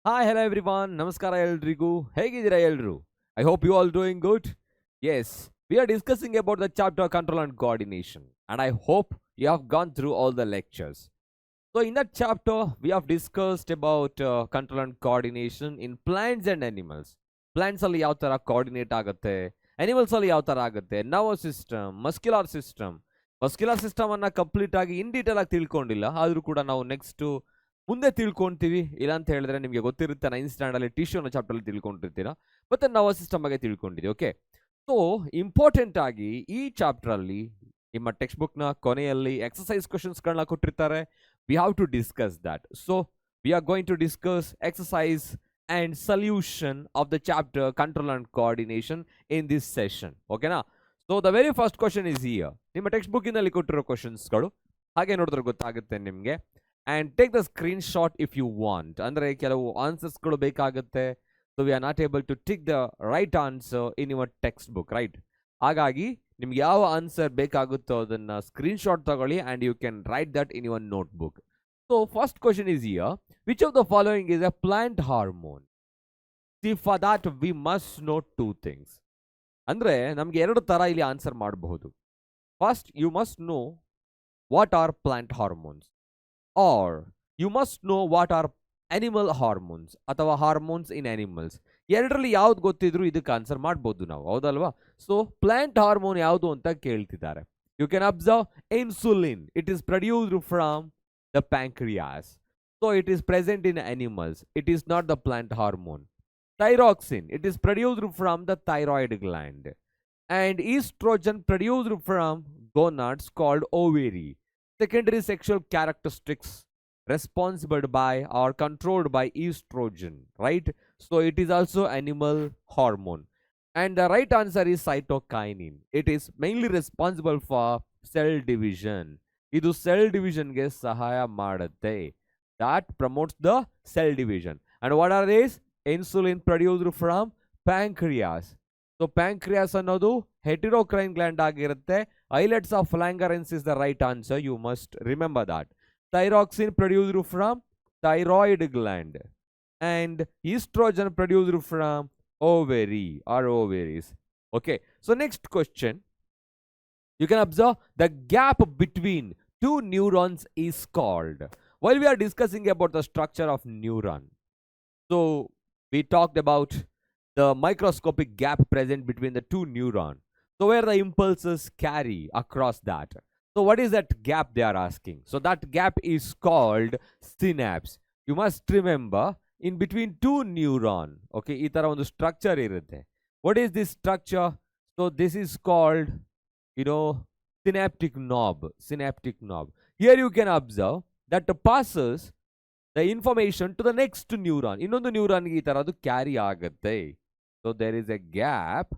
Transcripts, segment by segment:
Hi, hello everyone. Namaskara eldrigu. Hegidira eldru. I hope you all doing good. Yes, we are discussing about the chapter control and coordination, and I hope you have gone through all the lectures. So in that chapter, we have discussed about control and coordination in plants and animals. Plants ಅಲ್ಲಿ ಯಾವ ತರ coordinate ಆಗುತ್ತೆ, animals ಅಲ್ಲಿ ಯಾವ ತರ ಆಗುತ್ತೆ, nervous system, muscular system ಅನ್ನ complete ಆಗಿ ಇನ್ ಡೀಟೇಲ್ ಆಗಿ ತಿಳ್ಕೊಂಡಿಲ್ಲ, ಆದ್ರೂ ಕೂಡ ನಾವು ನೆಕ್ಸ್ಟ್ ಮುಂದೆ ತಿಳ್ಕೊಂತೀವಿ. ಇಲ್ಲ ಅಂತ ಹೇಳಿದ್ರೆ ನಿಮಗೆ ಗೊತ್ತಿರುತ್ತೆ, 9th ಸ್ಟ್ಯಾಂಡರ್ಡ್ ಅಲ್ಲಿ ಟಿಶ್ಯೂ ಅನ್ನೋ ಚಾಪ್ಟರ್ ಅಲ್ಲಿ ತಿಳ್ಕೊಂಡಿರ್ತೀರಾ, ಮತ್ತೆ ನರ್ವಸ್ ಸಿಸ್ಟಮ್ ಬಗ್ಗೆ ತಿಳ್ಕೊಂಡಿದ್ದೀವಿ. ಓಕೆ, ಸೊ ಇಂಪಾರ್ಟೆಂಟ್ ಆಗಿ ಈ ಚಾಪ್ಟರ್ ಅಲ್ಲಿ ನಿಮ್ಮ ಟೆಕ್ಸ್ಟ್ ಬುಕ್ ನ ಕೊನೆಯಲ್ಲಿ ಎಕ್ಸರ್ಸೈಸ್ ಕ್ವಶನ್ಸ್ ಗಳನ್ನ ಕೊಟ್ಟಿರ್ತಾರೆ. We have to discuss that. So we are going to discuss exercise and solution of the chapter control and coordination in this session. ಓಕೆನಾ? So the very first question is here. ನಿಮ್ಮ text ಬುಕ್ಕಿನಲ್ಲಿ ಕೊಟ್ಟಿರೋ ಕ್ವಶನ್ಸ್ಗಳು ಹಾಗೆ ನೋಡಿದ್ರೆ ಗೊತ್ತಾಗುತ್ತೆ ನಿಮಗೆ. And take the screenshot if you want. Andre kelavu answers ಗಳು ಬೇಕಾಗುತ್ತೆ. So we are not able to tick the right answer in your textbook, right? ಹಾಗಾಗಿ ನಿಮ್ಗೆ ಯಾವ ಆನ್ಸರ್ ಬೇಕಾಗುತ್ತೋ ಅದನ್ನ ಸ್ಕ್ರೀನ್ಶಾಟ್ ತಗೊಳ್ಳಿ and you can write that in your notebook. So first question is here. Which of the following is a plant hormone? See, for that we must know two things. ಅಂದ್ರೆ ನಮ್ಗೆ ಎರಡು ತರ ಇಲ್ಲಿ answer ಮಾಡಬಹುದು. First, you must know what are plant hormones. Or you must know what are animal hormones ಅಥವಾ hormones ಇನ್ animals. ಎರಡರಲ್ಲಿ ಯಾವ್ದು ಗೊತ್ತಿದ್ರು ಇದಕ್ಕೆ ಆನ್ಸರ್ ಮಾಡ್ಬೋದು ನಾವು, ಹೌದಲ್ವಾ? ಸೊ ಪ್ಲಾಂಟ್ ಹಾರ್ಮೋನ್ ಯಾವುದು ಅಂತ ಕೇಳ್ತಿದ್ದಾರೆ. You can observe insulin. It is produced from the pancreas. So it is present in animals. It is not the plant hormone. Thyroxine. It is produced from the thyroid gland. And estrogen produced from gonads called ovary. Secondary sexual characteristics responsible by or controlled by estrogen, right? So it is also animal hormone. And the right answer is cytokinin. It is mainly responsible for cell division. Idu cell division ge sahaya madutte. That promotes the cell division. And what are these? Insulin produced from pancreas. So pancreas ಅನ್ನೋದು heterocrine gland ಆಗಿರುತ್ತೆ. Islets of Langerhans is the right answer. You must remember that. Thyroxine produced from thyroid gland. And estrogen produced from ovary or ovaries. Okay. So next question. You can observe the gap between two neurons is called. While we are discussing about the structure of neuron, so we talked about the microscopic gap present between the two neurons. So where the impulses carry across that. So what is that gap they are asking? So that gap is called synapse. You must remember, in between two neurons. Okay, ಈ ತರ ಒಂದು structure ಇರುತ್ತೆ. What is this structure? So this is called, synaptic knob. Synaptic knob. Here you can observe that passes the information to the next neuron. ಇನ್ನೊಂದು neuron ಈ ತರ ಅದು carry ಆಗುತ್ತೆ. So there is a gap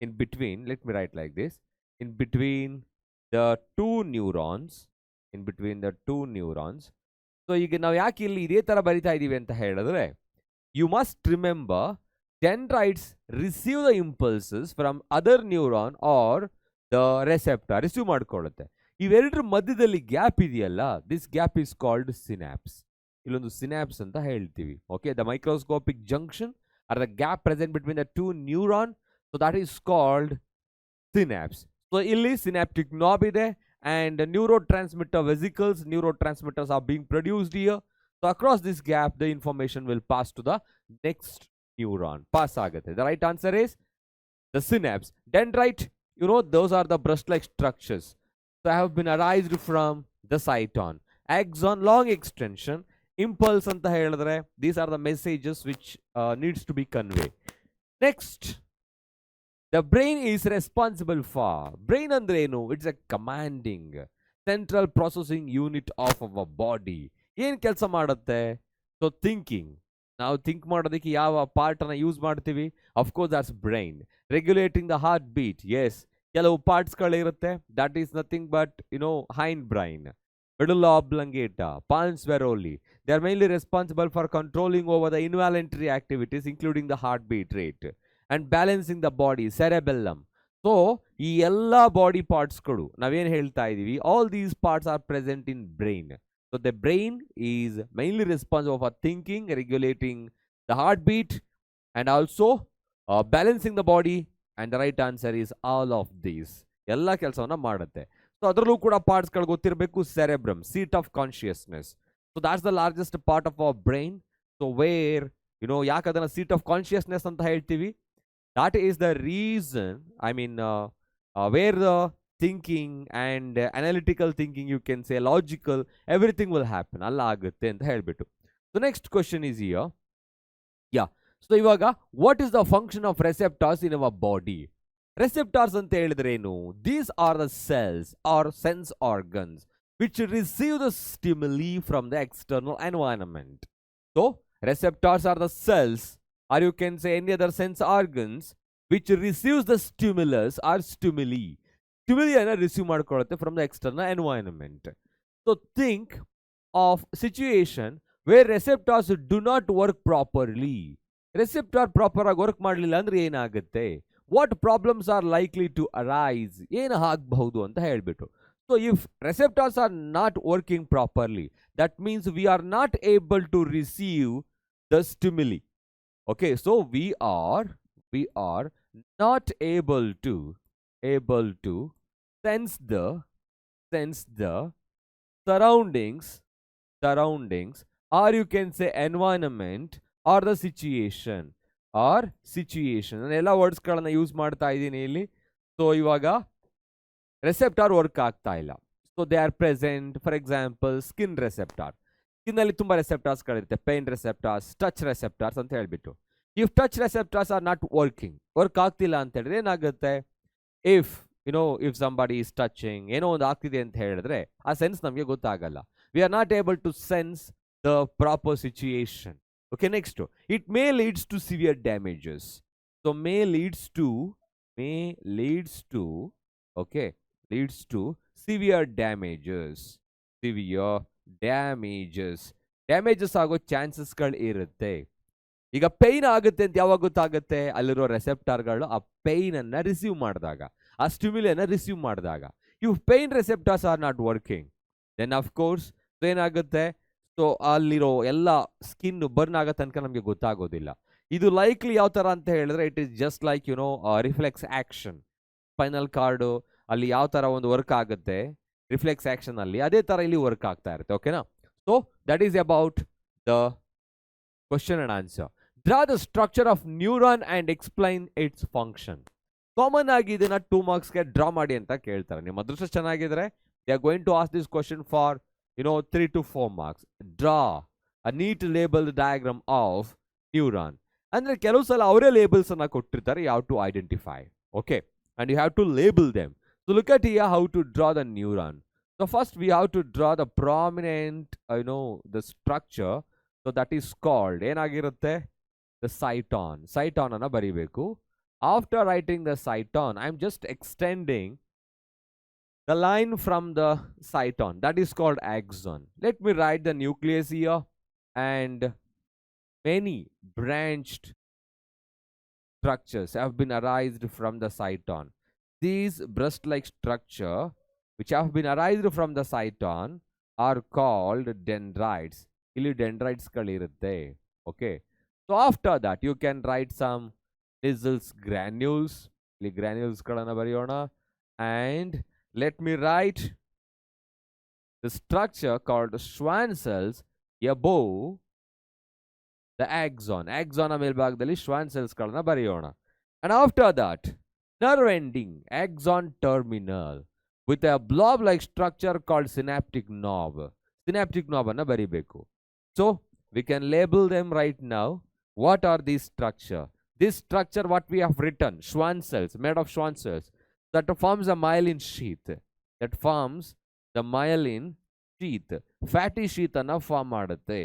in between. Let me write like this. In between the two neurons. In between the two neurons. So ಈಗ ನಾವು ಯಾಕೆ ಇಲ್ಲಿ ಇದೇ ತರ ಬರಿತಾ ಇದೀವಿ ಅಂತ ಹೇಳಿದ್ರೆ, you must remember dendrites receive the impulses from other neuron or the receptor. Receive ಮಾಡ್ಕೊಳ್ಳುತ್ತೆ. ಇವೆರಡರ ಮಧ್ಯದಲ್ಲಿ ಗ್ಯಾಪ್ ಇದೆಯಲ್ಲ, this gap is called synapse. ಇಲ್ಲೊಂದು synapse ಅಂತ ಹೇಳ್ತೀವಿ. Okay, the microscopic junction or the gap present between the two neurons. So that is called synapse. So illi synaptic knob ide and neurotransmitter vesicles, neurotransmitters are being produced here. So across this gap the information will pass to the next neuron. Pass agate. The right answer is the synapse. Dendrite, those are the brush-like structures. So have been arised from the cyton. Axon, long extension. Impulse anta ಹೇಳಿದ್ರೆ, these are the messages which needs to be conveyed. Next, the brain is responsible for. Brain ಅಂದ್ರೆ ಏನು? It's a commanding central processing unit of our body. ಏನ್ ಕೆಲಸ ಮಾಡುತ್ತೆ? So thinking. ನಾವು think ಮಾಡೋದಕ್ಕೆ ಯಾವ part ಅನ್ನ ಯೂಸ್ ಮಾಡ್ತೀವಿ? Of course that's brain. Regulating the heartbeat. Yes, ಕೆಲವು parts ಗಳಿರುತ್ತೆ. That is nothing but hind brain. Medulla oblongata, pons varoli. They are mainly responsible for controlling over the involuntary activities, including the heartbeat rate, and balancing the body, cerebellum. So, ಈ ಎಲ್ಲ body ಪಾರ್ಟ್ಸ್ಗಳು ನಾವೇನು ಹೇಳ್ತಾ ಇದೀವಿ, all these parts are present in brain. So, the brain is mainly responsible for thinking, regulating the heartbeat, and also balancing the body, and the right answer is all of these. ಎಲ್ಲ ಕೆಲಸವನ್ನ ಮಾಡುತ್ತೆ. So ಅದರಲ್ಲೂ ಕೂಡ ಪಾರ್ಟ್ಸ್ಗಳು ಗೊತ್ತಿರಬೇಕು. Cerebrum, seat of consciousness. So that's the largest part of our brain. So where ಯಾಕೆ ಅದನ್ನ seat of consciousness ಅಂತ ಹೇಳ್ತೀವಿ? That is the reason, I mean, where the thinking and analytical thinking, you can say logical, everything will happen. Alla agutte anta helbiಟ್ಟು. The next question is here. Yeah. So ivaga, what is the function of receptors in our body? Receptors anta helidre enu? These are the cells or sense organs which receive the stimuli from the external environment. So receptors are the cells, or you can say any other sense organs which receives the stimulus or stimuli. Stimuli ana receive ಮಾಡ್ಕೊಳ್ಳುತ್ತೆ from the external environment. So think of situation where receptors do not work properly. Receptor proper ಆಗಿ work ಮಾಡಲಿಲ್ಲ ಅಂದ್ರೆ ಏನಾಗುತ್ತೆ? What problems are likely to arise? ಏನು ಆಗಬಹುದು ಅಂತ ಹೇಳ್ಬಿಟ್ಟು. So if receptors are not working properly, that means we are not able to receive the stimuli. Okay, so we are not able to sense the surroundings, or you can say environment, or the situation. ನಾನು ಎಲ್ಲ ವರ್ಡ್ಸ್ಗಳನ್ನ use ಮಾಡ್ತಾ ಇದ್ದೀನಿ ಇಲ್ಲಿ. So ಇವಾಗ receptor work ಆಗ್ತಾ ಇಲ್ಲ. So they are present. For example skin receptor. ಸ್ಕಿನ್ನಲ್ಲಿ ತುಂಬ ರೆಸೆಪ್ಟಾರ್ಸ್ಗಳಿರುತ್ತೆ. ಪೇನ್ ರೆಸೆಪ್ಟಾರ್ಸ್, ಟಚ್ ರೆಸೆಪ್ಟಾರ್ಸ್ ಅಂತ ಹೇಳ್ಬಿಟ್ಟು. If touch receptors are not work ಆಗ್ತಿಲ್ಲ ಅಂತ ಹೇಳಿದ್ರೆ ಏನಾಗುತ್ತೆ? ಇಫ್ somebody is touching, ಏನೋ ಒಂದು ಆಗ್ತಿದೆ ಅಂತ ಹೇಳಿದ್ರೆ ಆ ಸೆನ್ಸ್ ನಮಗೆ ಗೊತ್ತಾಗಲ್ಲ. We are not able to sense the proper situation. Okay, next, it may leads to severe damages. So leads to severe damages. Damages ಆಗೋ ಚಾನ್ಸಸ್ಗಳು ಇರುತ್ತೆ. ಈಗ ಪೈನ್ ಆಗುತ್ತೆ ಅಂತ ಯಾವಾಗ ಗೊತ್ತಾಗುತ್ತೆ? ಅಲ್ಲಿರೋ ರೆಸೆಪ್ಟಾರ್ಗಳು ಆ ಪೈನ್ ಅನ್ನ ರಿಸೀವ್ ಮಾಡಿದಾಗ, ಆ ಸ್ಟಿಮ್ಯುಲಿಯನ್ನ ರಿಸೀವ್ ಮಾಡಿದಾಗ. If pain receptors are not working, then of course ಏನಾಗುತ್ತೆ? ಸೊ ಅಲ್ಲಿರೋ ಎಲ್ಲ ಸ್ಕಿನ್ ಬರ್ನ್ ಆಗೋ ತನಕ ನಮಗೆ ಗೊತ್ತಾಗೋದಿಲ್ಲ. ಇದು ಲೈಕ್ಲಿ ಯಾವ ಥರ ಅಂತ ಹೇಳಿದ್ರೆ, it is just like reflex action. Spinal card ಅಲ್ಲಿ ಯಾವ ಥರ ಒಂದು ವರ್ಕ್ ಆಗುತ್ತೆ ರಿಫ್ಲೆಕ್ಸ್ ಆ್ಯಕ್ಷನ್ ಅಲ್ಲಿ, ಅದೇ ಥರ ಇಲ್ಲಿ ವರ್ಕ್ ಆಗ್ತಾ ಇರುತ್ತೆ. ಓಕೆನಾ? So that is about the question and answer. Draw the structure of neuron and explain it's function. Common ಆಗಿ ಇದನ್ನ 2 marksಗೆ ಡ್ರಾ ಮಾಡಿ ಅಂತ ಕೇಳ್ತಾರೆ. ನಿಮ್ಮ ಅದೃಷ್ಟ ಚೆನ್ನಾಗಿದ್ರೆ they are going to ask this question for 3 to 4 marks. Draw a neat labeled diagram of neuron. ಅಂದ್ರೆ ಕೆಲವು ಸಲ ಅವರೇ ಲೇಬಲ್ಸ್ ಅನ್ನ ಕೊಟ್ಟಿರ್ತಾರೆ, you have to identify. Okay, and you have to label them. So look at here how to draw the neuron. So first we have to draw the prominent the structure. So that is called ಏನಾಗಿರುತ್ತೆ? The cyton ಅನ್ನ ಬರಿಬೇಕು. After writing the cyton, I am just extending the line from the cyton, that is called axon. Let me write the nucleus here, and many branched structures have been arised from the cyton. These breast-like structure which have been arised from the cyton are called dendrites. Illi dendrites kalirutte. Okay, so after that you can write some Nissls granules. Illi granules kalana bariyona, and let me write the structure called Schwann cells above the axon. Axon ಮೇಲ್ಭಾಗದಲ್ಲಿ Schwann cells ಗಳನ್ನ ಬರೆಯೋಣ. And after that, nerve ending, axon terminal, with a blob-like structure called synaptic knob. Synaptic knob ಅನ್ನ ಬರಿಬೇಕು. So we can label them right now. What are these structure? This structure, what we have written, Schwann cells, made of Schwann cells, that forms a myelin sheath. Fatty sheath anna form ಮಾಡುತ್ತೆ.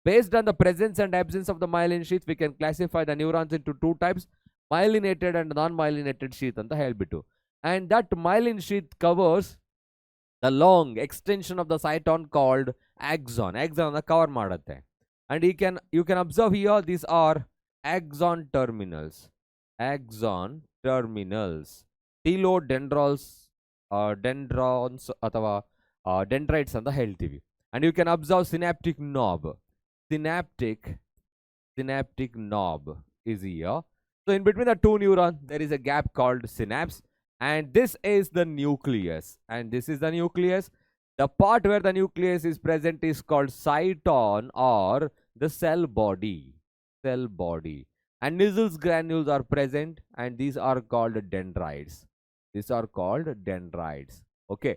Based on the presence and absence of the myelin sheath, we can classify the neurons into 2 types, myelinated and non-myelinated sheath anta helbiಟ್ಟು. And that myelin sheath covers the long extension of the cyton called axon. Axon anna cover ಮಾಡುತ್ತೆ. And you can observe here, these are axon terminals. Telodendrons ಅಥವಾ dendrites ಅಂತ ಹೇಳ್ತೀವಿ. And you can observe synaptic knob. synaptic knob is here. So in between the two neurons, there is a gap called synapse, and this is the nucleus. And this is the nucleus. The part where the nucleus is present is called cyton or the cell body. Cell body. And Nissls granules are present, and these are called dendrites. These are called dendrites. Okay.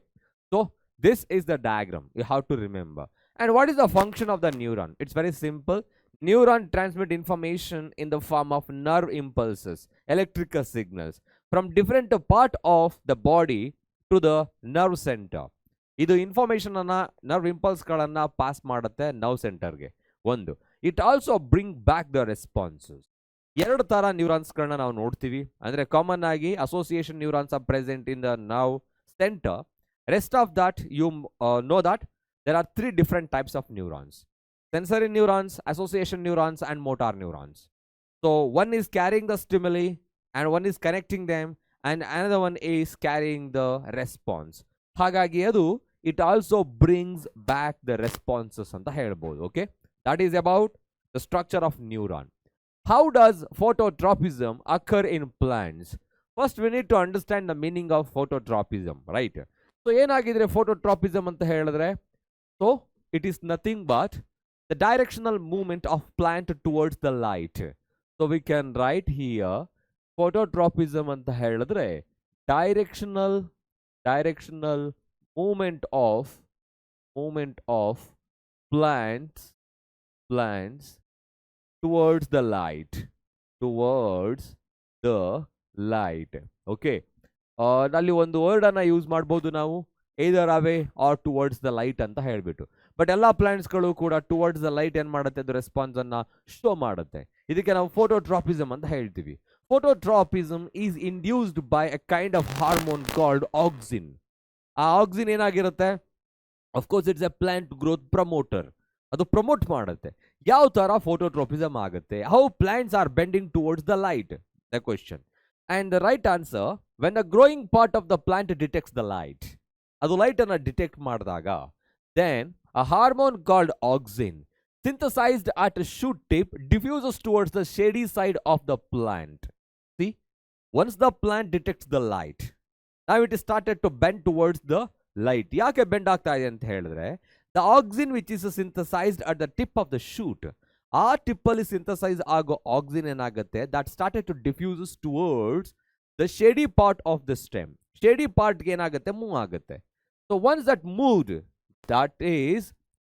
So this is the diagram. You have to remember. And what is the function of the neuron? It's very simple. Neuron transmit information in the form of nerve impulses, electrical signals from different part of the body to the nerve center. ಇದು information ಅನ್ನ nerve impulse ಗಳನ್ನ pass ಮಾಡುತ್ತೆ nerve ಸೆಂಟರ್ಗೆ. ಒಂದು, it also bring back the responses. ಎರಡು ತರ neurons ಗಳನ್ನ ನಾವು ನೋಡ್ತೀವಿ. ಅಂದ್ರೆ ಕಾಮನ್ ಆಗಿ association neurons are present in the nerve centre. Rest of that, you know that there are three different types of neurons: sensory neurons, association neurons, and motor neurons. So one is carrying the stimuli and one is connecting them, and another one is carrying the response. Hagagi adu it also brings back the responses anta helbodu. Okay, that is about the structure of neuron. How does phototropism occur in plants? First we need to understand the meaning of phototropism, right? So ಏನಾಗಿದ್ರೆ phototropism ಅಂತ ಹೇಳಿದ್ರೆ, so it is nothing but the directional movement of plant towards the light. So we can write here phototropism ಅಂತ ಹೇಳಿದ್ರೆ directional movement of plants towards the light. Okay. ಅಲ್ಲಿ ಒಂದು word ಅನ್ನ use ಮಾಡ್ಬೋದು ನಾವು, either away or towards the light ಅಂತ ಹೇಳ್ಬಿಟ್ಟು. But ಎಲ್ಲ ಪ್ಲಾಂಟ್ಸ್ ಗಳು ಕೂಡ ಟುವರ್ಡ್ಸ್ ದ ಲೈಟ್ ಏನ್ ಮಾಡುತ್ತೆ, ಅದು ರೆಸ್ಪಾನ್ಸ್ ಅನ್ನ ಶೋ ಮಾಡುತ್ತೆ. ಇದಕ್ಕೆ ನಾವು ಫೋಟೋಟ್ರಾಪಿಸಮ್ ಅಂತ ಹೇಳ್ತೀವಿ. Phototropism is induced by a kind of hormone called auxin. ಆ auxin ಏನಾಗಿರುತ್ತೆ, of course it's a plant growth promoter. ಅದು ಪ್ರಮೋಟ್ ಮಾಡುತ್ತೆ. ಯಾವ ತರ ಫೋಟೋಟ್ರೋಪಿಸಮ್ ಆಗುತ್ತೆ? How plants are bending towards the light, the question. And the right answer, when the growing part of the plant detects the light, ಅದು light ಅನ್ನ detect ಮಾಡಿದಾಗ, then a hormone called auxin synthesized at a shoot tip diffuses towards the shady side of the plant. See, once the plant detects the light, now it is started to bend towards the light. ಯಾಕೆ bend ಆಗ್ತಾ ಇದೆ ಅಂತ ಹೇಳಿದ್ರೆ, the auxin which is synthesized at the tip of the shoot, ಆ tip ಅಲ್ಲಿ synthesise ಆಗೋ auxin ಏನಾಗುತ್ತೆ, that started to diffuses towards the shady part of the stem. Shady ಪಾರ್ಟ್ಗೆ ಏನಾಗುತ್ತೆ, ಮೂವ್ ಆಗುತ್ತೆ. So once that moved, that is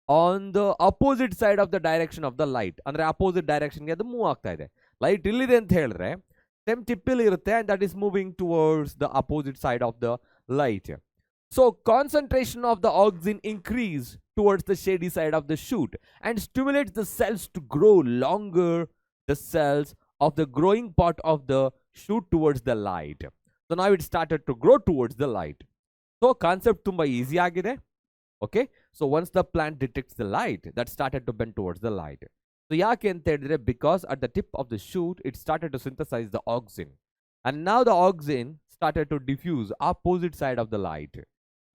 on the opposite side of the direction of the light. ಅಂದ್ರೆ opposite ಡೈರೆಕ್ಷನ್ಗೆ ಅದು move ಆಗ್ತಾ ಇದೆ. Light ಇಲ್ಲಿದೆ ಅಂತ ಹೇಳಿದ್ರೆ ಸ್ಟೆಮ್ ಟಿಪ್ಪಲ್ಲಿ ಇರುತ್ತೆ, and that is moving towards the opposite side of the light. So concentration of the auxin increase towards the shady side of the shoot and stimulates the cells to grow longer, the cells of the growing part of the shoot towards the light. So now it started to grow towards the light. So concept tumba easy agide. Okay, so once the plant detects the light, that started to bend towards the light. So yake anta hedire, because at the tip of the shoot it started to synthesize the auxin, and now the auxin started to diffuse opposite side of the light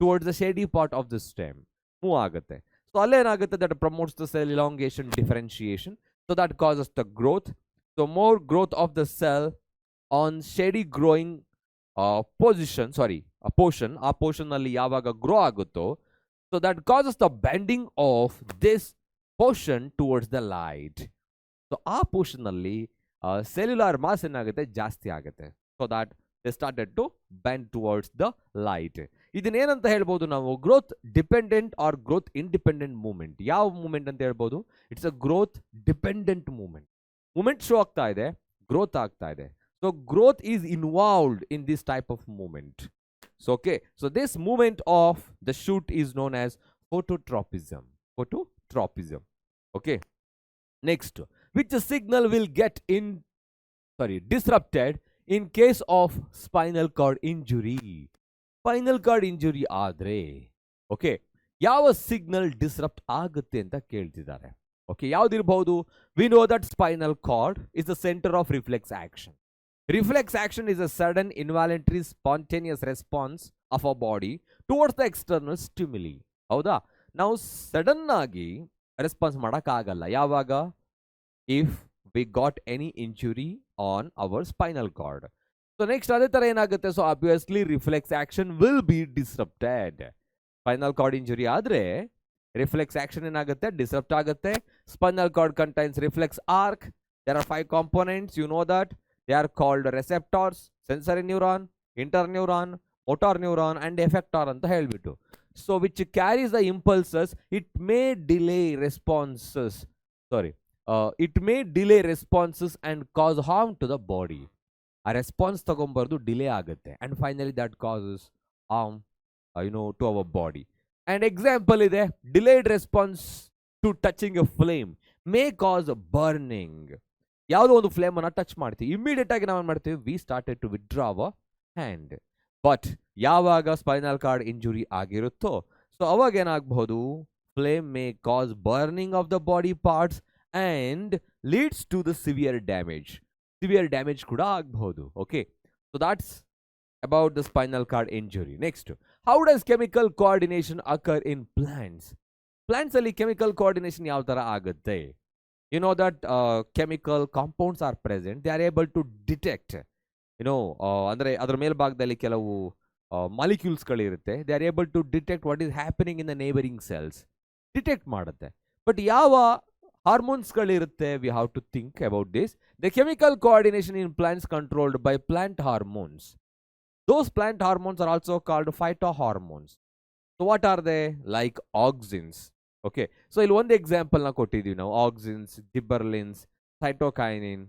towards the shady part of the stem. Move ಆಗುತ್ತೆ. So ಅಲ್ಲೇ ಏನಾಗುತ್ತೆ, that promotes the cell elongation, differentiation, so that causes the growth. So more growth of the cell on shady growing portion ಆ portion ಅಲ್ಲಿ ಯಾವಾಗ grow ಆಗುತ್ತೋ, so that causes the bending of this portion towards the light. So ಆ portion ಅಲ್ಲಿ cellular mass ಏನಾಗುತ್ತೆ, ಜಾಸ್ತಿ ಆಗುತ್ತೆ, so that they started to bend towards the light. ಇದನ್ನೇನಂತ ಹೇಳ್ಬೋದು ನಾವು, growth dependent or growth independent movement. ಯಾವ ಮೂವ್ಮೆಂಟ್ ಅಂತ ಹೇಳ್ಬೋದು, it's a growth dependent movement. Movement show ಆಗ್ತಾ ಇದೆ, ಗ್ರೋತ್ ಆಗ್ತಾ ಇದೆ. So growth is involved in this type of movement. So okay, so this movement of the shoot is known as phototropism. Okay, next, which signal will get disrupted in case of spinal cord injury. Spinal cord injury ಆದ್ರೆ okay, ಯಾವ signal disrupt ಆಗುತ್ತೆ ಅಂತ ಕೇಳ್ತಿದ್ದಾರೆ. Okay, ಯಾವ್ದಿರಬಹುದು? We know that spinal cord is the centre of reflex action. Reflex action is a sudden involuntary spontaneous response of a body towards the external stimuli. ಹೌದಾ? ನಾವು sudden ಆಗಿ response ಮಾಡಕ್ ಆಗಲ್ಲ. ಯಾವಾಗ? If we got any injury on our spinal cord. So next ಅದೇ ತರ ಏನಾಗುತ್ತೆ, so obviously reflex action will be disrupted. Spinal cord injury ಆದ್ರೆ reflex action ಏನಾಗುತ್ತೆ, disrupt ಆಗುತ್ತೆ. Spinal cord contains reflex arc. There are 5 components, you know that. They are called receptors, sensory neuron, interneuron, motor neuron and effector ಅಂತ ಹೇಳ್ಬಿಟ್ಟು. So which carries the impulses, it may delay responses. It may delay responses and cause harm to the body. A response ತಗೊಂಬರ್ದು delay ಆಗುತ್ತೆ and finally that causes harm to our body. And example ಇದೆ, delayed response to touching a flame may cause burning. ಯಾವುದೋ ಒಂದು flame ಅನ್ನ touch ಮಾಡ್ತೀವಿ, immediate ಆಗಿ ನಾವು ಏನು ಮಾಡ್ತೀವಿ, we started to withdraw our hand. But ಯಾವಾಗ ಸ್ಪೈನಲ್ ಕಾರ್ಡ್ ಇಂಜುರಿ ಆಗಿರುತ್ತೋ ಸೊ ಅವಾಗ ಏನಾಗಬಹುದು, flame may cause burning of the body parts and leads to the severe damage ಕೂಡ ಆಗಬಹುದು. Okay, so that's about the spinal cord injury. Next, how does chemical coordination occur in plants? Plants ಅಲ್ಲಿ chemical coordination ಯಾವ ತರ ಆಗುತ್ತೆ? You know that chemical compounds are present. They are able to detect, ಅಂದ್ರೆ ಅದರ ಮೇಲ್ಭಾಗದಲ್ಲಿ ಕೆಲವು molecules ಗಳಿರುತ್ತೆ. They are able to detect what is happening in the neighboring cells. Detect ಮಾಡುತ್ತೆ. But ಯಾವ hormones ಗಳಿರುತ್ತೆ, we have to think about this. The chemical coordination in plants controlled by plant hormones. Those plant hormones are also called phytohormones. So what are they? Like auxins. Okay, so ಇಲ್ಲಿ ಒಂದು example ನ ಕೊಟ್ಟಿದ್ದೀವಿ ನಾವು, auxins, gibberellins, cytokinin,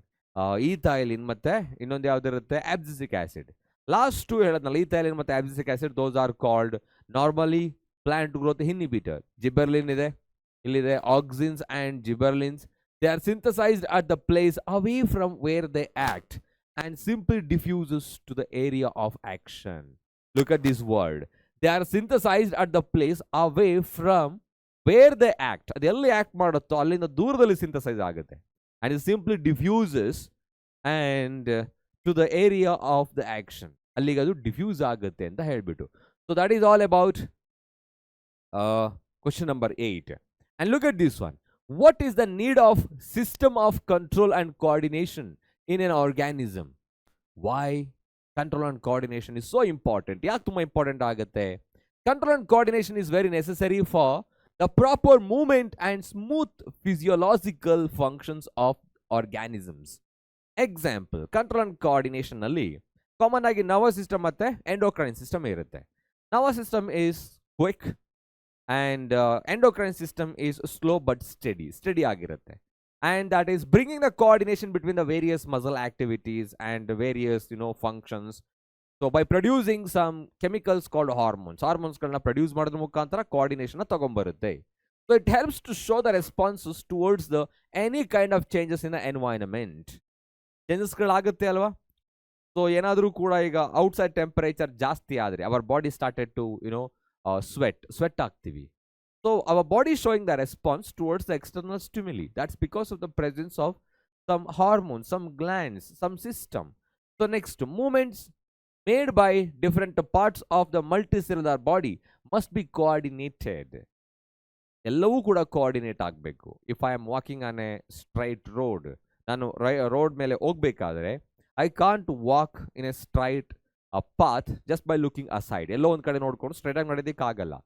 ethylene ಮತ್ತೆ ಇನ್ನೊಂದು ಯಾವ್ದಿರುತ್ತೆ, abscisic acid. Last two ಹೇಳದ್ನಲ್ಲ, ethylene ಮತ್ತೆ abscisic acid, those are called normally plant growth inhibitor. Gibberellin ಇದೆ, ಇಲ್ಲಿದೆ auxins and gibberellins. They are synthesized at the place away from where they act and simply diffuses to the area of action. Look at this word. They are synthesized at the place away from where they act. ಅದು ಎಲ್ಲಿ act ಮಾಡುತ್ತೋ ಅಲ್ಲಿಂದ ದೂರದಲ್ಲಿ synthesise ಆಗುತ್ತೆ. And it simply diffuses and to the area of the action. ಅಲ್ಲಿಗೆ ಅದು diffuse ಆಗುತ್ತೆ ಅಂತ ಹೇಳ್ಬಿಟ್ಟು. So that is all about question number 8. And look at this one. What is the need of system of control and coordination in an organism? Why control and coordination is so important? ಯಾಕೆ ತುಂಬಾ important ಆಗುತ್ತೆ? Control and coordination is very necessary for the proper movement and smooth physiological functions of organisms. Example, control and coordination ನಲ್ಲಿ common ಆಗಿ nervous system ಮತ್ತೆ endocrine system ಇರುತ್ತೆ. Nervous system is quick and endocrine system is slow but steady ಆಗಿರುತ್ತೆ. And that is bringing the coordination between the various muscle activities and the various functions. So by producing some chemicals called hormones ಗಳನ್ನ produce ಮಾಡೋದ್ರ ಮುಖಾಂತರ coordination ತಗೊಂಡ್ಬರುತ್ತೆ. So it helps to show the responses towards the any kind of changes in the environment. Changes ಗಳಾಗುತ್ತೆ ಅಲ್ವಾ. So ಏನಾದರೂ ಕೂಡ ಈಗ outside temperature ಜಾಸ್ತಿ ಆದರೆ our body started to sweat ಆಗ್ತೀವಿ. So our body is showing the response towards the external stimuli. That's because of the presence of some hormones, some glands, some system. So next, movements made by different parts of the multicellular body must be coordinated. ಎಲ್ಲವೂ ಕೂಡ coordinate ಆಗಬೇಕು. If I am walking on a straight road, ನಾನು road ಮೇಲೆ ಹೋಗ್ಬೇಕಾದ್ರೆ I can't walk in a straight path just by looking aside. ಎಲ್ಲೋ ಒಂದು ಕಡೆ ನೋಡ್ಕೊಂಡು ಸ್ಟ್ರೈಟ್ ಆಗಿ ನಡೆಯೋದಕ್ಕಾಗಲ್ಲ.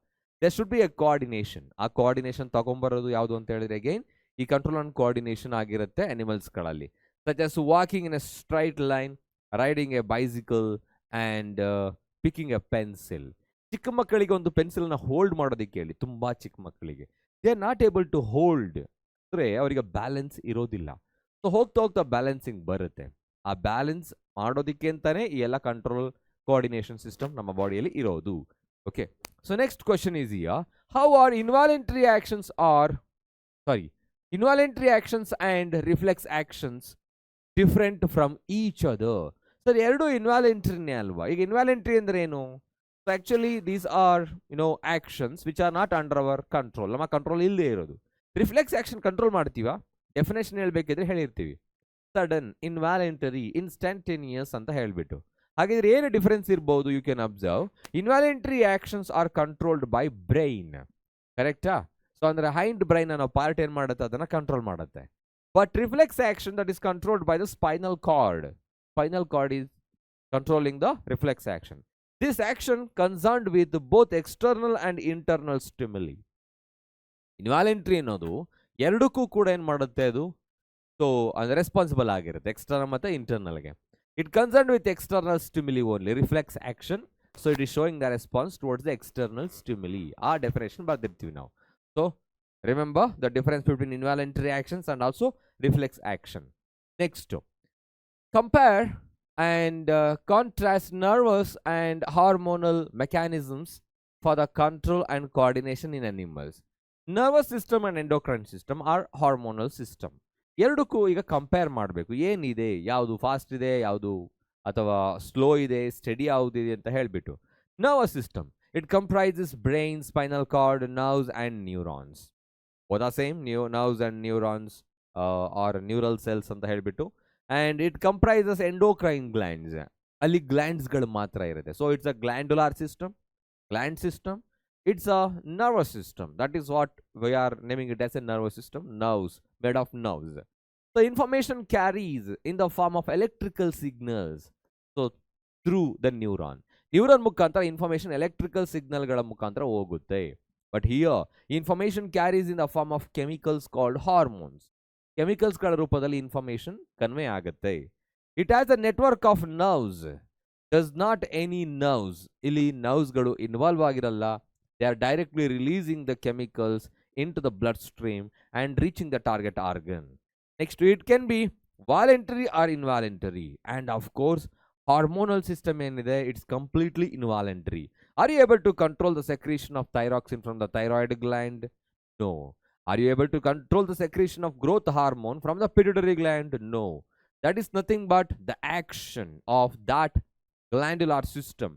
There should be a coordination. ಆ ಕೋಆರ್ಡಿನೇಷನ್ ತಗೊಂಬರೋದು ಯಾವುದು ಅಂತ ಹೇಳಿದ್ರೆ ಅಗೈನ್ ಈ ಕಂಟ್ರೋಲ್ ಅಂಡ್ ಕೋಆರ್ಡಿನೇಷನ್ ಆಗಿರುತ್ತೆ ಅನಿಮಲ್ಸ್ಗಳಲ್ಲಿ. Such as walking in a straight line, riding a bicycle and picking a pencil. ಚಿಕ್ಕ ಮಕ್ಕಳಿಗೆ ಒಂದು ಪೆನ್ಸಿಲ್ನ ಹೋಲ್ಡ್ ಮಾಡೋದಕ್ಕೆ ಹೇಳಿ, ತುಂಬ ಚಿಕ್ಕ ಮಕ್ಕಳಿಗೆ they are not able to hold, ಅಂದರೆ ಅವರಿಗೆ ಬ್ಯಾಲೆನ್ಸ್ ಇರೋದಿಲ್ಲ. ಸೊ ಹೋಗ್ತಾ ಬ್ಯಾಲೆನ್ಸಿಂಗ್ ಬರುತ್ತೆ. ಆ ಬ್ಯಾಲೆನ್ಸ್ ಮಾಡೋದಕ್ಕೆ ಅಂತಾನೆ ಈ ಎಲ್ಲ ಕಂಟ್ರೋಲ್ ಕೋಆರ್ಡಿನೇಷನ್ ಸಿಸ್ಟಮ್ ನಮ್ಮ ಬಾಡಿಯಲ್ಲಿ ಇರೋದು. Okay, so next question is here. How are involuntary actions and reflex actions different from each other? So ಎರಡು ಇನ್ವಾಲೆಂಟ್ರಿನೇ ಅಲ್ವಾ. ಈಗ ಇನ್ವಾಲೆಂಟ್ರಿ ಅಂದ್ರೆ ಏನು? So actually these are actions which are not under our control. ನಮ್ಮ control ಇಲ್ಲದೆ ಇರೋದು. Reflex action control ಮಾಡ್ತೀವಾ? Definition ಹೇಳ್ಬೇಕಿದ್ರೆ ಹೇಳಿರ್ತೀವಿ, ಸಡನ್, ಇನ್ವಾಲೆಂಟರಿ, ಇನ್ಸ್ಟಂಟೇನಿಯಸ್ ಅಂತ ಹೇಳ್ಬಿಟ್ಟು. ಹಾಗಿದ್ರೆ ಏನು ಡಿಫರೆನ್ಸ್ ಇರ್ಬೋದು? You can observe involuntary actions are controlled by brain. ಕರೆಕ್ಟಾ? ಸೊ ಅಂದ್ರೆ ಹೈಂಡ್ ಬ್ರೈನ್ ಅನ್ನೋ ಪಾರ್ಟ್ ಏನ್ ಮಾಡುತ್ತೆ, ಅದನ್ನ ಕಂಟ್ರೋಲ್ ಮಾಡುತ್ತೆ. but reflex action that is controlled by the spinal cord. Spinal cord is controlling the reflex action. This action concerned with both external and internal stimuli. Involuntary ಅನ್ನೋದು ಎರಡಕ್ಕೂ ಕೂಡ ಏನು ಮಾಡುತ್ತೆ ಅದು ಸೊ ಅದು ರೆಸ್ಪಾನ್ಸಿಬಲ್ ಆಗಿರುತ್ತೆ ಎಕ್ಸ್ಟರ್ನಲ್ ಮತ್ತು ಇಂಟರ್ನಲ್ಗೆ. It concern with external stimuli only reflex action. So it is showing the response towards the external stimuli. ಆ ಡೆಫಿನೇಷನ್ ಬರ್ದಿರ್ತೀವಿ ನಾವು. So remember the difference between involuntary actions and also reflex action. Next, compare and contrast nervous and hormonal mechanisms for the control and coordination in animals. Nervous system and endocrine system are hormonal system. ಎರಡಕ್ಕೂ ಈಗ compare ಮಾಡಬೇಕು. ಏನಿದೆ, ಯಾವುದು fast ಇದೆ, ಯಾವುದು ಅಥವಾ slow ಇದೆ, study ಯಾವುದಿದೆ ಅಂತ ಹೇಳಿಬಿಟ್ಟು. Nervous system, it comprises brain, spinal cord, nerves and neurons. ಓದಾ same nerves and neurons are neural cells ಅಂತ ಹೇಳಿಬಿಟ್ಟು. And it comprises endocrine glands. ಅಲ್ಲಿ ಗ್ಲ್ಯಾಂಡ್ಸ್ಗಳು ಮಾತ್ರ ಇರುತ್ತೆ. So it's a glandular system, gland system. It's a nervous system. That is what we are naming it as a nervous system. Nerves, made of nerves. So information carries in the form of electrical signals. So through the neuron. Neuron ಮುಖಾಂತರ information electrical signalಗಳ ಮುಖಾಂತರ ಹೋಗುತ್ತೆ. But here, information carries in the form of chemicals called hormones. ಕೆಮಿಕಲ್ಸ್ಗಳ ರೂಪದಲ್ಲಿ information convey ಆಗುತ್ತೆ. It has a network of nerves. Does not any nerves. ಇಲ್ಲಿ ನರ್ವ್ಸ್ಗಳು involve ಆಗಿರಲ್ಲ. They are directly releasing the chemicals into the blood stream and reaching the target organ. Next, it can be voluntary or involuntary. And of course hormonal system ಏನಿದೆ, it's completely involuntary. Are you able to control the secretion of thyroxine from the thyroid gland? No. Are you able to control the secretion of growth hormone from the pituitary gland? No. That is nothing but the action of that glandular system.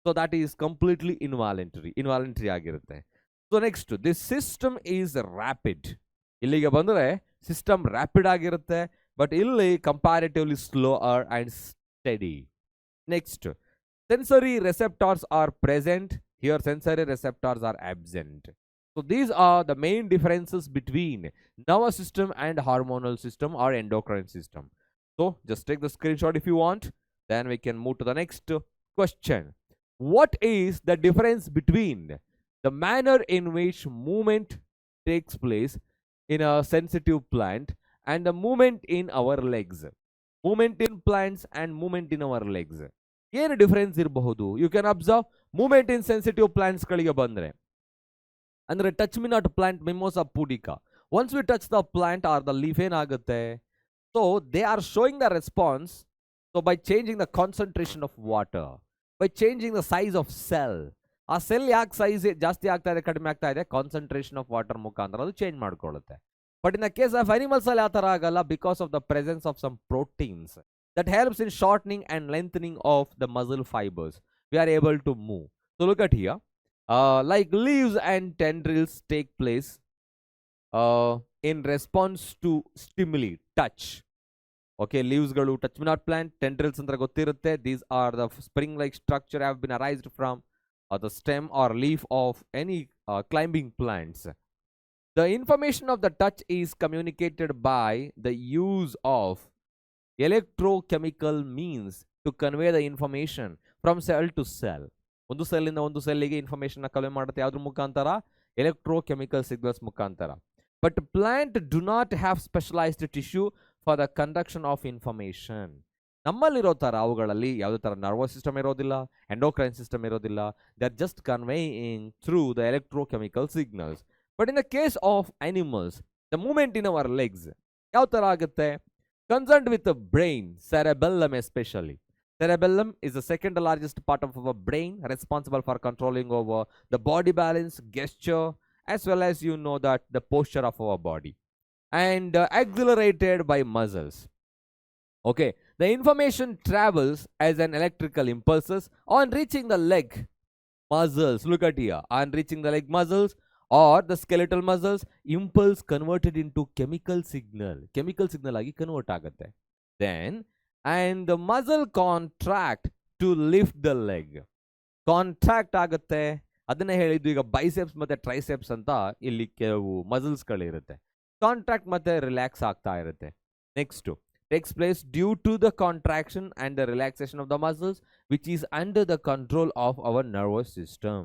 So that is completely involuntary. Involuntary ಆಗಿರುತ್ತೆ. So next, this system is rapid. ಇಲ್ಲಿಗೆ ಬಂದರೆ system rapid ಆಗಿರುತ್ತೆ, but ಇಲ್ಲಿ comparatively slower and study. Next, sensory receptors are present. Here sensory receptors are absent. So these are the main differences between nervous system and hormonal system or endocrine system. So just take the screenshot if you want. Then we can move to the next question. What is the difference between the manner in which movement takes place in a sensitive plant and the movement in our legs? Movement in plants and movement in our legs. ಏನು difference ಇರಬಹುದು? You can observe movement in sensitive ಪ್ಲಾಂಟ್ಸ್ಗಳಿಗೆ ಬಂದರೆ, ಅಂದರೆ touch me not plant mimosa pudica. Once we touch the plant or the leaf ಏನಾಗುತ್ತೆ, so they are showing the response. So by changing the concentration of water, by changing the size of cell. ಆ cell ಯಾಕೆ size ಜಾಸ್ತಿ ಆಗ್ತಾ ಇದೆ, ಕಡಿಮೆ ಆಗ್ತಾ ಇದೆ? Concentration of water ಮುಖಾಂತರ ಅದು ಚೇಂಜ್ ಮಾಡ್ಕೊಳ್ಳುತ್ತೆ. But in the case of animals ಅಲ್ಲಿ ಆ ಥರ ಆಗಲ್ಲ, because of the presence of some proteins that helps in shortening and lengthening of the muscle fibers. We are able to move. So look at here. Like leaves and tendrils take place in response to stimuli, touch. Okay, leaves galu touch me not plant, tendrils andra gottirutte. These are the spring like structure have been arised from the stem or leaf of any climbing plants. The information of the touch is communicated by the use of electrochemical means to convey the information from cell to cell. ಒಂದು ಸೆಲ್ಲಿಂದ ಒಂದು ಸೆಲ್ಲಿಗೆ information convey ಮಾಡುತ್ತೆ ಯಾವ್ದ್ರ ಮುಖಾಂತರ? Electrochemical signals ಮುಖಾಂತರ. But plant do not have specialised tissue for the conduction of information. ನಮ್ಮಲ್ಲಿರೋ ಥರ ಅವುಗಳಲ್ಲಿ ಯಾವುದೇ ಥರ ನರ್ವಸ್ ಸಿಸ್ಟಮ್ ಇರೋದಿಲ್ಲ, ಎಂಡೋಕ್ರೈನ್ ಸಿಸ್ಟಮ್ ಇರೋದಿಲ್ಲ. They are just conveying through the electrochemical signals. But in the case of animals, the movement in our legs ಯಾವ ಥರ ಆಗುತ್ತೆ? Concerned with the brain, cerebellum especially. Cerebellum is the second largest part of our brain, responsible for controlling over the body balance, gesture, as well as you know that the posture of our body, and accelerated by muscles. Okay, the information travels as an electrical impulses on reaching the leg muscles. Look at here, on reaching the leg muscles or the skeletal muscles, impulse converted into chemical signal agi convert agutte. Then and the muscle contract to lift the leg. Contract agutte. ಅದನ್ನೇ ಹೇಳಿದ್ದು ಈಗ biceps ಮತ್ತೆ triceps ಅಂತ ಇಲ್ಲಿ ಕೆಲವು muscles ಗಳಿರುತ್ತೆ. Contract ಮತ್ತೆ relax ಆಗ್ತಾ ಇರುತ್ತೆ. Next takes place due to the contraction and the relaxation of the muscles which is under the control of our nervous system.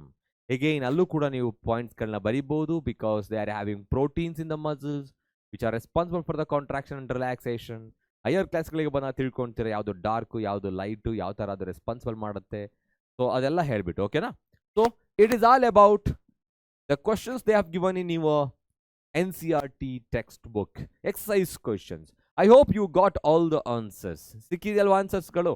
Again, ಅಲ್ಲೂ ಕೂಡ ನೀವು ಪಾಯಿಂಟ್ಸ್ಗಳನ್ನ ಬರಿಬಹುದು because they are having proteins in the muscles which are responsible for the contraction and relaxation. Higher ಕ್ಲಾಸ್ಗಳಿಗೆ ಬಂದಾಗ ತಿಳ್ಕೊಂತೀರಾ ಯಾವುದು dark ಯಾವುದು light ಯಾವ ಥರ ಅದು ರೆಸ್ಪಾನ್ಸಿಬಲ್ ಮಾಡುತ್ತೆ. ಸೊ ಅದೆಲ್ಲ ಹೇಳ್ಬಿಟ್ಟು ಓಕೆನಾ. So it is all about the questions they have given in your NCERT textbook exercise questions. I hope you got all the answers. ಸಿಕ್ಕಿದೆಯಲ್ವಾ ಆನ್ಸರ್ಸ್ಗಳು?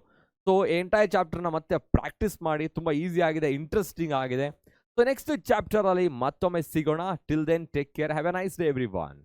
ಸೊ ಎಂಟೈರ್ ಚಾಪ್ಟರ್ನ ಮತ್ತೆ ಪ್ರಾಕ್ಟೀಸ್ ಮಾಡಿ, ತುಂಬ ಈಸಿ ಆಗಿದೆ, ಇಂಟ್ರೆಸ್ಟಿಂಗ್ ಆಗಿದೆ. ಸೊ ನೆಕ್ಸ್ಟ್ ಚಾಪ್ಟರ್ ಅಲ್ಲಿ ಮತ್ತೊಮ್ಮೆ ಸಿಗೋಣ. Till then take care, have a nice day everyone.